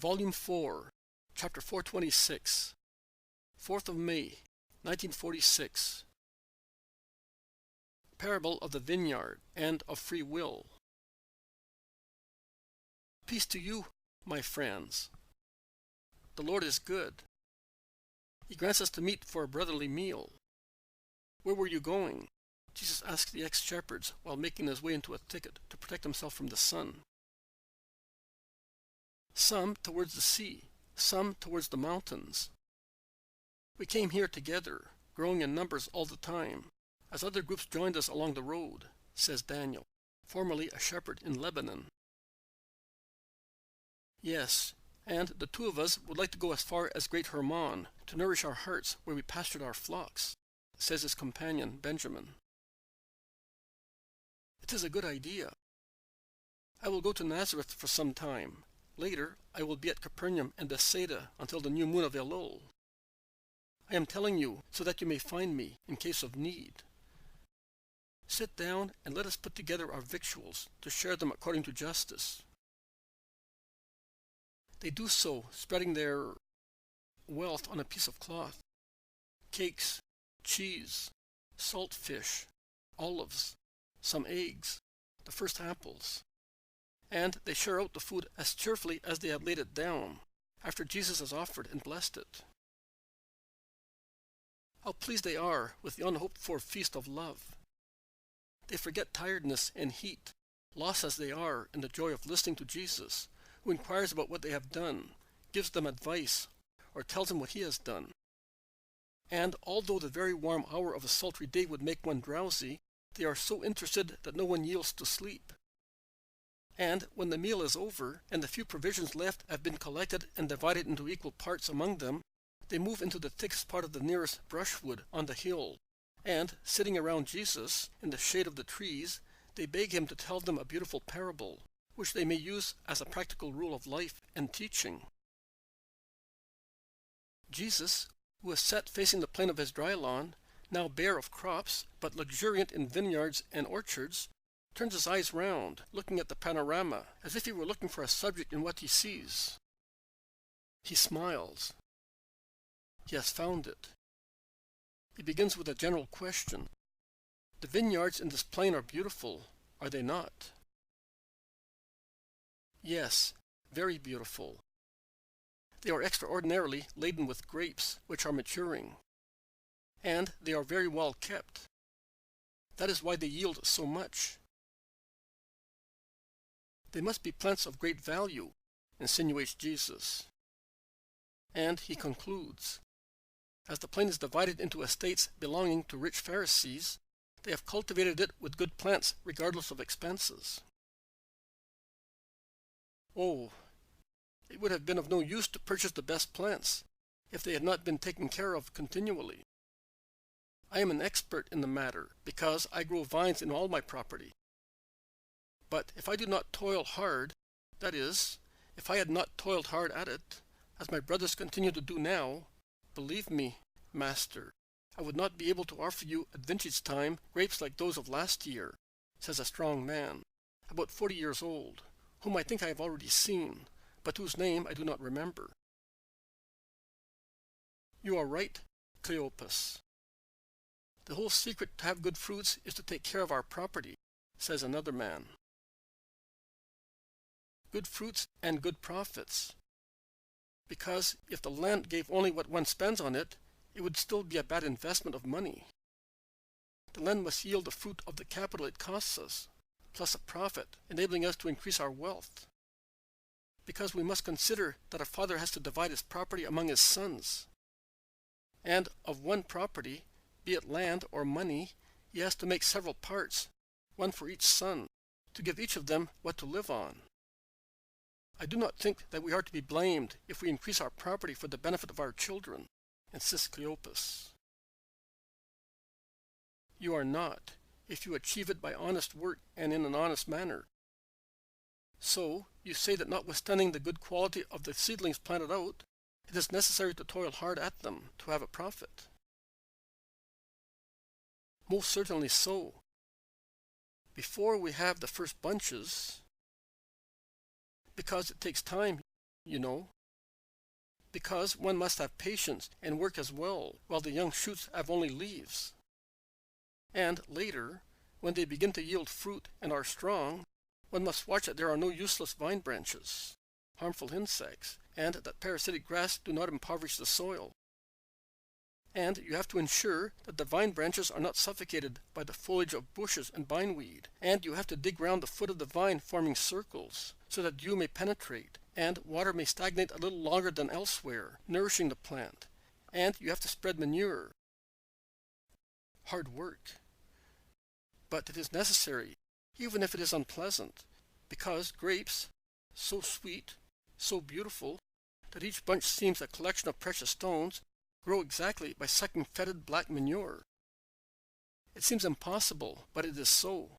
Volume 4, Chapter 426, 4th of May, 1946. Parable of the Vineyard and of Free Will. Peace to you, my friends. The Lord is good. He grants us to meet for a brotherly meal. Where were you going? Jesus asked the ex-shepherds while making his way into a thicket to protect himself from the sun. Some towards the sea, some towards the mountains. We came here together, growing in numbers all the time, as other groups joined us along the road, says Daniel, formerly a shepherd in Lebanon. Yes, and the two of us would like to go as far as Great Hermon to nourish our hearts where we pastured our flocks, says his companion Benjamin. It is a good idea. I will go to Nazareth for some time. Later, I will be at Capernaum and Bethsaida until the new moon of Elul. I am telling you so that you may find me in case of need. Sit down and let us put together our victuals to share them according to justice. They do so, spreading their wealth on a piece of cloth. Cakes, cheese, salt fish, olives, some eggs, the first apples. And they share out the food as cheerfully as they have laid it down, after Jesus has offered and blessed it. How pleased they are with the unhoped-for feast of love. They forget tiredness and heat, lost as they are in the joy of listening to Jesus, who inquires about what they have done, gives them advice, or tells them what he has done. And although the very warm hour of a sultry day would make one drowsy, they are so interested that no one yields to sleep. And when the meal is over, and the few provisions left have been collected and divided into equal parts among them, they move into the thickest part of the nearest brushwood on the hill, and, sitting around Jesus, in the shade of the trees, they beg him to tell them a beautiful parable, which they may use as a practical rule of life and teaching. Jesus, who is set facing the plain of his dry lawn, now bare of crops, but luxuriant in vineyards and orchards, turns his eyes round, looking at the panorama, as if he were looking for a subject in what he sees. He smiles. He has found it. He begins with a general question. The vineyards in this plain are beautiful, are they not? Yes, very beautiful. They are extraordinarily laden with grapes, which are maturing. And they are very well kept. That is why they yield so much. They must be plants of great value, insinuates Jesus. And he concludes, as the plain is divided into estates belonging to rich Pharisees, they have cultivated it with good plants regardless of expenses. Oh, it would have been of no use to purchase the best plants if they had not been taken care of continually. I am an expert in the matter because I grow vines in all my property. But if I do not toil hard, that is, if I had not toiled hard at it, as my brothers continue to do now, believe me, Master, I would not be able to offer you at vintage time grapes like those of last year, says a strong man, about 40 years old, whom I think I have already seen, but whose name I do not remember. You are right, Cleopas. The whole secret to have good fruits is to take care of our property, says another man. Good fruits and good profits. Because if the land gave only what one spends on it, it would still be a bad investment of money. The land must yield the fruit of the capital it costs us, plus a profit, enabling us to increase our wealth. Because we must consider that a father has to divide his property among his sons. And of one property, be it land or money, he has to make several parts, one for each son, to give each of them what to live on. I do not think that we are to be blamed if we increase our property for the benefit of our children, insists Cleopas. You are not, if you achieve it by honest work and in an honest manner. So, you say that notwithstanding the good quality of the seedlings planted out, it is necessary to toil hard at them to have a profit. Most certainly so. Before we have the first bunches, because it takes time, you know. Because one must have patience and work as well, while the young shoots have only leaves. And later, when they begin to yield fruit and are strong, one must watch that there are no useless vine branches, harmful insects, and that parasitic grass do not impoverish the soil. And you have to ensure that the vine branches are not suffocated by the foliage of bushes and bindweed, and you have to dig round the foot of the vine, forming circles, so that dew may penetrate, and water may stagnate a little longer than elsewhere, nourishing the plant, and you have to spread manure. Hard work. But it is necessary, even if it is unpleasant, because grapes, so sweet, so beautiful, that each bunch seems a collection of precious stones, grow exactly by sucking fetid black manure. It seems impossible, but it is so.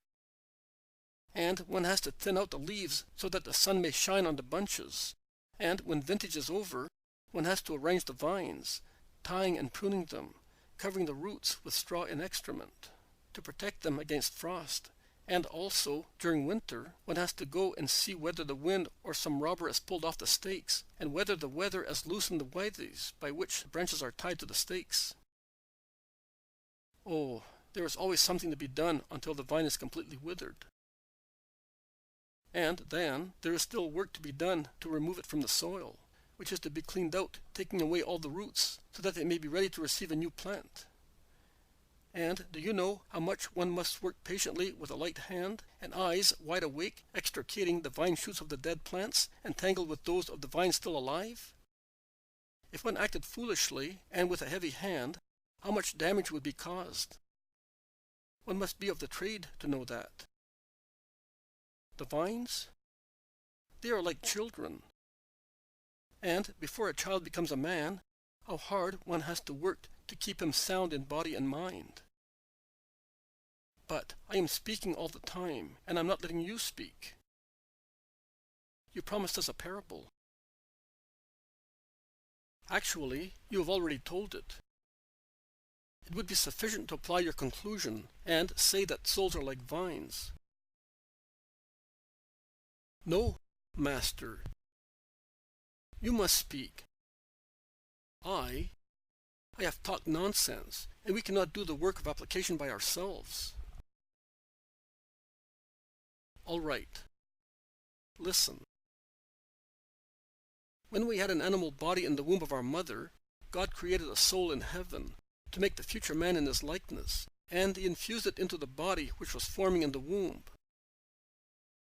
And one has to thin out the leaves so that the sun may shine on the bunches, and when vintage is over, one has to arrange the vines, tying and pruning them, covering the roots with straw and excrement, to protect them against frost. And also, during winter, one has to go and see whether the wind or some robber has pulled off the stakes, and whether the weather has loosened the withes by which the branches are tied to the stakes. Oh, there is always something to be done until the vine is completely withered. And then, there is still work to be done to remove it from the soil, which is to be cleaned out, taking away all the roots, so that it may be ready to receive a new plant. And do you know how much one must work patiently with a light hand, and eyes wide awake, extricating the vine shoots of the dead plants, entangled with those of the vines still alive? If one acted foolishly, and with a heavy hand, how much damage would be caused? One must be of the trade to know that. The vines? They are like children. And before a child becomes a man, how hard one has to work to keep him sound in body and mind. But I am speaking all the time, and I'm not letting you speak. You promised us a parable. Actually, you have already told it. It would be sufficient to apply your conclusion and say that souls are like vines. No, Master. You must speak. I have talked nonsense, and we cannot do the work of application by ourselves. All right. Listen. When we had an animal body in the womb of our mother, God created a soul in heaven to make the future man in his likeness, and he infused it into the body which was forming in the womb.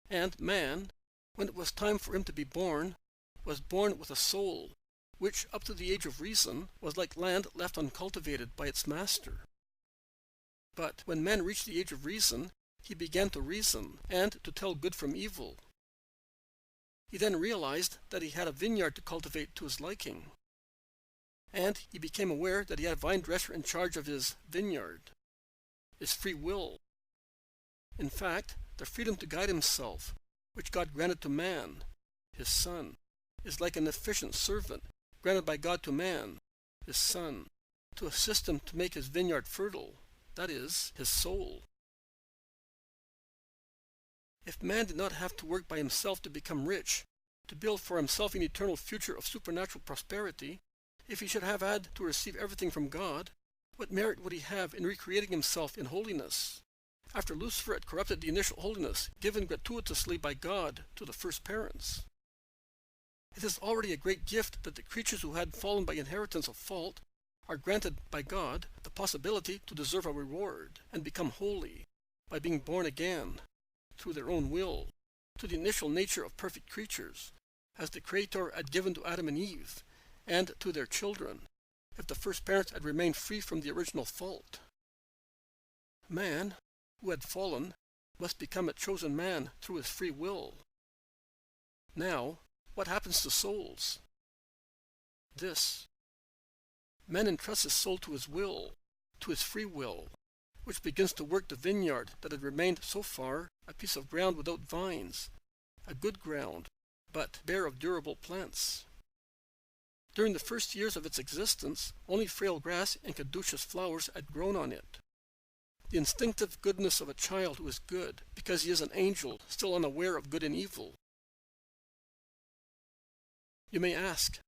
And man, when it was time for him to be born, was born with a soul, which, up to the age of reason, was like land left uncultivated by its master. But when man reached the age of reason, he began to reason, and to tell good from evil. He then realized that he had a vineyard to cultivate to his liking. And he became aware that he had a vine dresser in charge of his vineyard, his free will. In fact, the freedom to guide himself, which God granted to man, his son, is like an efficient servant granted by God to man, his son, to assist him to make his vineyard fertile, that is, his soul. If man did not have to work by himself to become rich, to build for himself an eternal future of supernatural prosperity, if he should have had to receive everything from God, what merit would he have in recreating himself in holiness, after Lucifer had corrupted the initial holiness given gratuitously by God to the first parents? It is already a great gift that the creatures who had fallen by inheritance of fault are granted by God the possibility to deserve a reward and become holy by being born again, through their own will, to the initial nature of perfect creatures, as the Creator had given to Adam and Eve, and to their children, if the first parents had remained free from the original fault. Man, who had fallen, must become a chosen man through his free will. Now, what happens to souls? This. Man entrusts his soul to his will, to his free will, which begins to work the vineyard that had remained so far a piece of ground without vines, a good ground, but bare of durable plants. During the first years of its existence, only frail grass and caduceus flowers had grown on it. The instinctive goodness of a child who is good, because he is an angel, still unaware of good and evil. You may ask,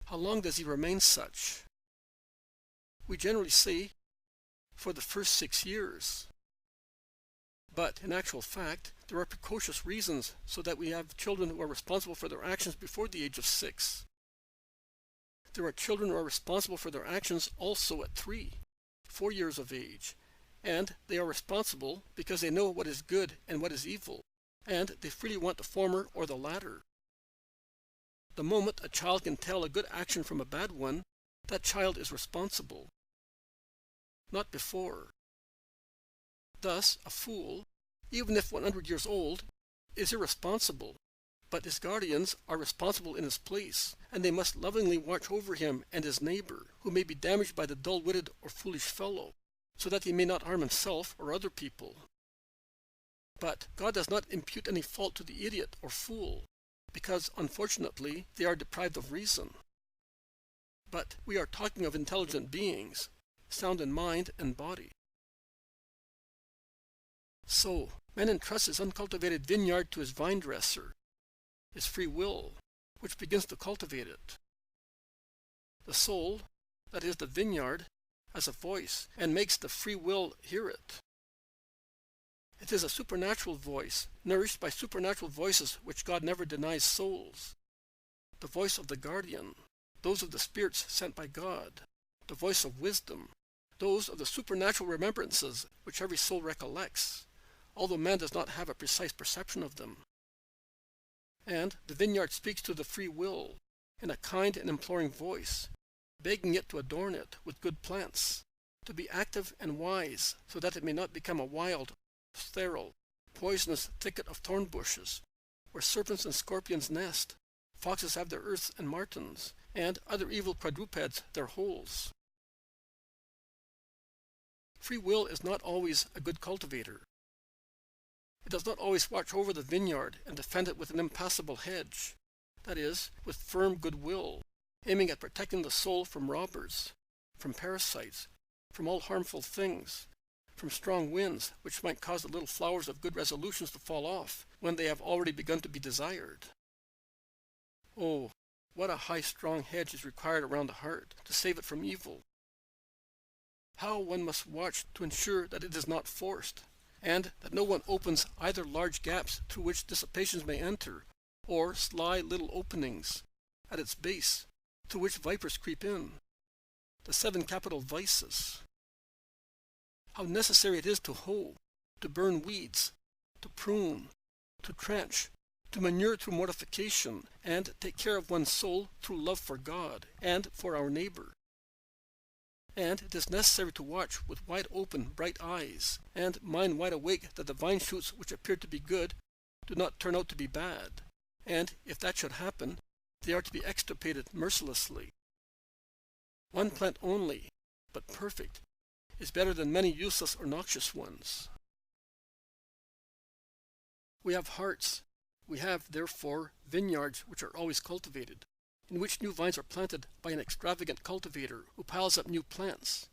how long does he remain such? We generally say, for the first 6 years. But in actual fact, there are precocious reasons so that we have children who are responsible for their actions before the age of 6. There are children who are responsible for their actions also at 3, 4 years of age, and they are responsible because they know what is good and what is evil, and they freely want the former or the latter. The moment a child can tell a good action from a bad one, that child is responsible. Not before. Thus, a fool, even if 100 years old, is irresponsible, but his guardians are responsible in his place, and they must lovingly watch over him and his neighbor, who may be damaged by the dull-witted or foolish fellow, so that he may not harm himself or other people. But God does not impute any fault to the idiot or fool, because, unfortunately, they are deprived of reason. But we are talking of intelligent beings, sound in mind and body. So, man entrusts his uncultivated vineyard to his vine dresser, his free will, which begins to cultivate it. The soul, that is the vineyard, has a voice and makes the free will hear it. It is a supernatural voice, nourished by supernatural voices which God never denies souls. The voice of the guardian, those of the spirits sent by God, the voice of wisdom, those of the supernatural remembrances which every soul recollects, although man does not have a precise perception of them. And the vineyard speaks to the free will in a kind and imploring voice, begging it to adorn it with good plants, to be active and wise, so that it may not become a wild, sterile, poisonous thicket of thorn bushes, where serpents and scorpions nest, foxes have their earths and martens, and other evil quadrupeds their holes. Free will is not always a good cultivator. It does not always watch over the vineyard and defend it with an impassable hedge, that is, with firm good will, aiming at protecting the soul from robbers, from parasites, from all harmful things, from strong winds which might cause the little flowers of good resolutions to fall off when they have already begun to be desired. Oh, what a high strong hedge is required around the heart to save it from evil. How one must watch to ensure that it is not forced, and that no one opens either large gaps through which dissipations may enter, or sly little openings at its base through which vipers creep in, the 7 capital vices. How necessary it is to hoe, to burn weeds, to prune, to trench, to manure through mortification, and take care of one's soul through love for God and for our neighbor. And it is necessary to watch with wide open, bright eyes, and mind wide awake that the vine shoots which appear to be good do not turn out to be bad, and if that should happen, they are to be extirpated mercilessly. One plant only, but perfect, is better than many useless or noxious ones. We have hearts. We have, therefore, vineyards which are always cultivated, in which new vines are planted by an extravagant cultivator who piles up new plants.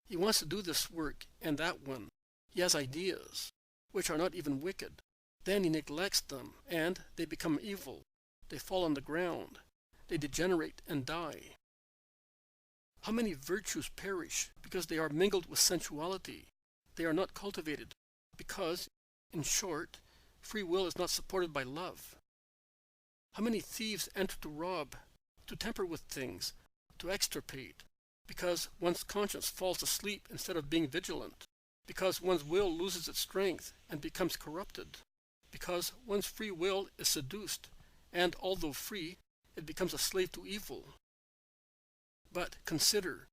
He wants to do this work and that one. He has ideas, which are not even wicked. Then he neglects them, and they become evil. They fall on the ground. They degenerate and die. How many virtues perish because they are mingled with sensuality? They are not cultivated because, in short, free will is not supported by love. How many thieves enter to rob, to tamper with things, to extirpate, because one's conscience falls asleep instead of being vigilant, because one's will loses its strength and becomes corrupted, because one's free will is seduced, and although free, it becomes a slave to evil. But consider,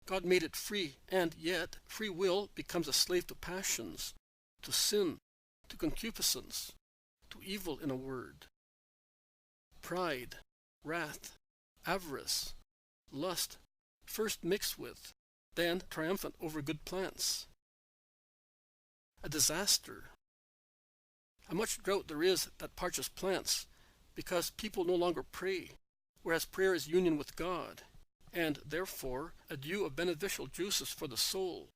God made it free, and yet free will becomes a slave to passions, to sin, to concupiscence, to evil in a word. Pride, wrath, avarice, lust, first mixed with, then triumphant over good plants. A disaster. How much drought there is that parches plants, because people no longer pray, whereas prayer is union with God, and therefore a dew of beneficial juices for the soul.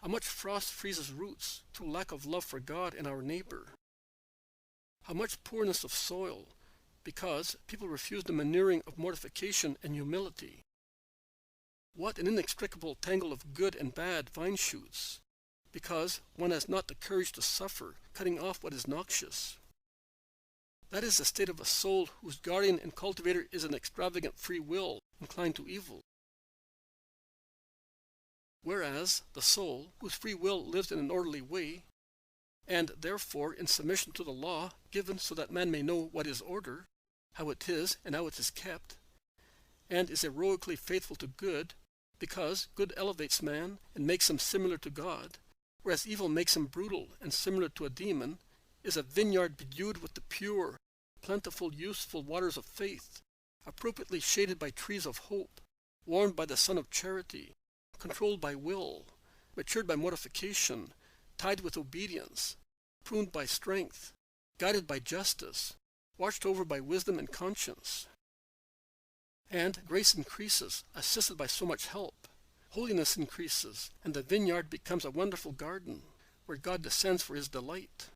How much frost freezes roots through lack of love for God and our neighbor. How much poorness of soil, because people refuse the manuring of mortification and humility. What an inextricable tangle of good and bad vine shoots, because one has not the courage to suffer, cutting off what is noxious. That is the state of a soul whose guardian and cultivator is an extravagant free will inclined to evil. Whereas the soul, whose free will lives in an orderly way, and therefore in submission to the law given so that man may know what is order, how it is and how it is kept, and is heroically faithful to good, because good elevates man and makes him similar to God, whereas evil makes him brutal and similar to a demon, is a vineyard bedewed with the pure, plentiful, useful waters of faith, appropriately shaded by trees of hope, warmed by the sun of charity, controlled by will, matured by mortification, tied with obedience, pruned by strength, guided by justice, watched over by wisdom and conscience. And grace increases, assisted by so much help. Holiness increases, and the vineyard becomes a wonderful garden, where God descends for his delight.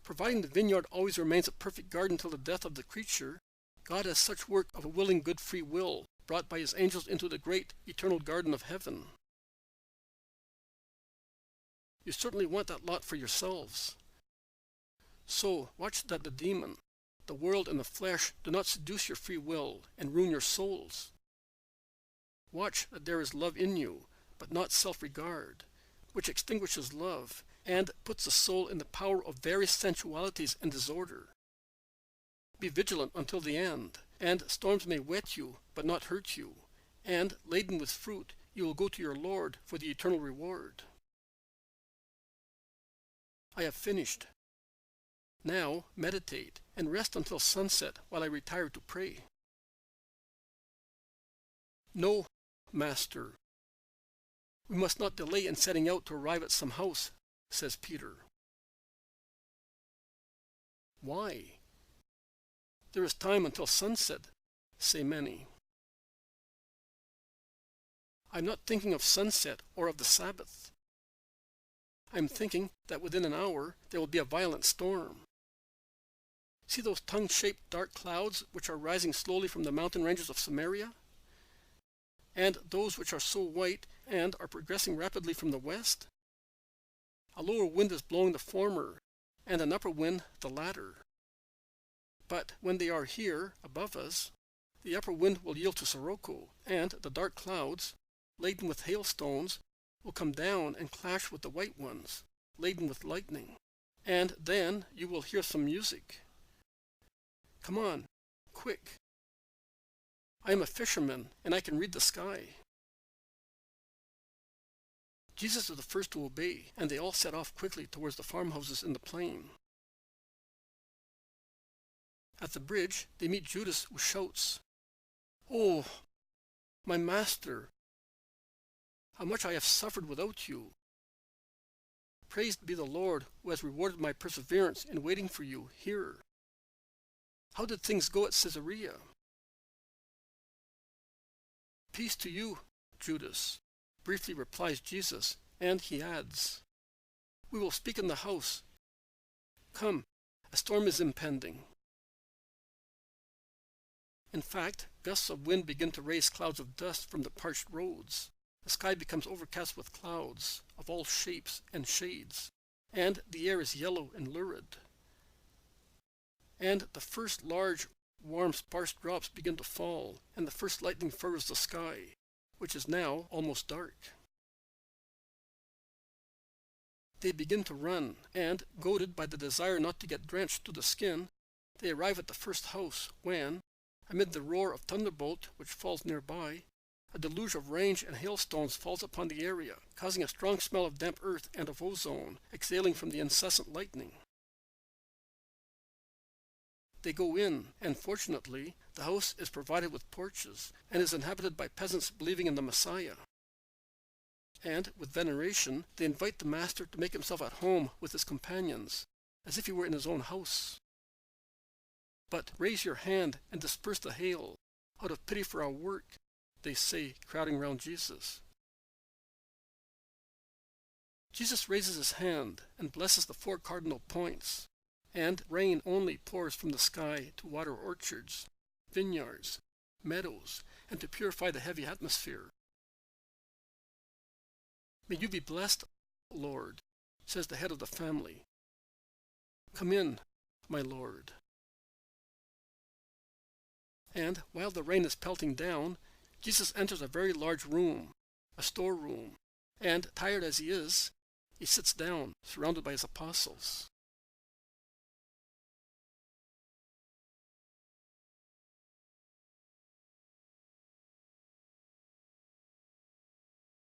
Providing the vineyard always remains a perfect garden till the death of the creature, God has such work of a willing good free will, brought by his angels into the great eternal garden of heaven. You certainly want that lot for yourselves. So watch that the demon, the world and the flesh do not seduce your free will and ruin your souls. Watch that there is love in you, but not self-regard, which extinguishes love and puts the soul in the power of various sensualities and disorder. Be vigilant until the end, and storms may wet you, but not hurt you, and, laden with fruit, you will go to your Lord for the eternal reward. I have finished. Now meditate, and rest until sunset while I retire to pray. No, Master, we must not delay in setting out to arrive at some house, says Peter. Why? There is time until sunset, say many. I am not thinking of sunset or of the Sabbath. I am thinking that within an hour there will be a violent storm. See those tongue-shaped dark clouds which are rising slowly from the mountain ranges of Samaria? And those which are so white and are progressing rapidly from the west? A lower wind is blowing the former, and an upper wind the latter. But when they are here, above us, the upper wind will yield to sirocco, and the dark clouds, laden with hailstones, will come down and clash with the white ones, laden with lightning. And then you will hear some music. Come on, quick. I am a fisherman, and I can read the sky. Jesus is the first to obey, and they all set off quickly towards the farmhouses in the plain. At the bridge, they meet Judas, who shouts, "Oh, my master, how much I have suffered without you. Praised be the Lord, who has rewarded my perseverance in waiting for you here. How did things go at Caesarea?" "Peace to you, Judas," briefly replies Jesus, and he adds, "We will speak in the house. Come, a storm is impending." In fact, gusts of wind begin to raise clouds of dust from the parched roads. The sky becomes overcast with clouds of all shapes and shades, and the air is yellow and lurid. And the first large, warm, sparse drops begin to fall, and the first lightning furrows the sky, which is now almost dark. They begin to run, and, goaded by the desire not to get drenched to the skin, they arrive at the first house, when, amid the roar of thunderbolt which falls nearby, a deluge of rain and hailstones falls upon the area, causing a strong smell of damp earth and of ozone, exhaling from the incessant lightning. They go in, and fortunately, the house is provided with porches, and is inhabited by peasants believing in the Messiah. And, with veneration, they invite the master to make himself at home with his companions, as if he were in his own house. "But raise your hand and disperse the hail, out of pity for our work," they say, crowding round Jesus. Jesus raises his hand and blesses the 4 cardinal points, and rain only pours from the sky to water orchards, vineyards, meadows, and to purify the heavy atmosphere. May you be blessed, Lord, says the head of the family. Come in, my Lord. And while the rain is pelting down, Jesus enters a very large room, a storeroom, and, tired as he is, he sits down, surrounded by his apostles.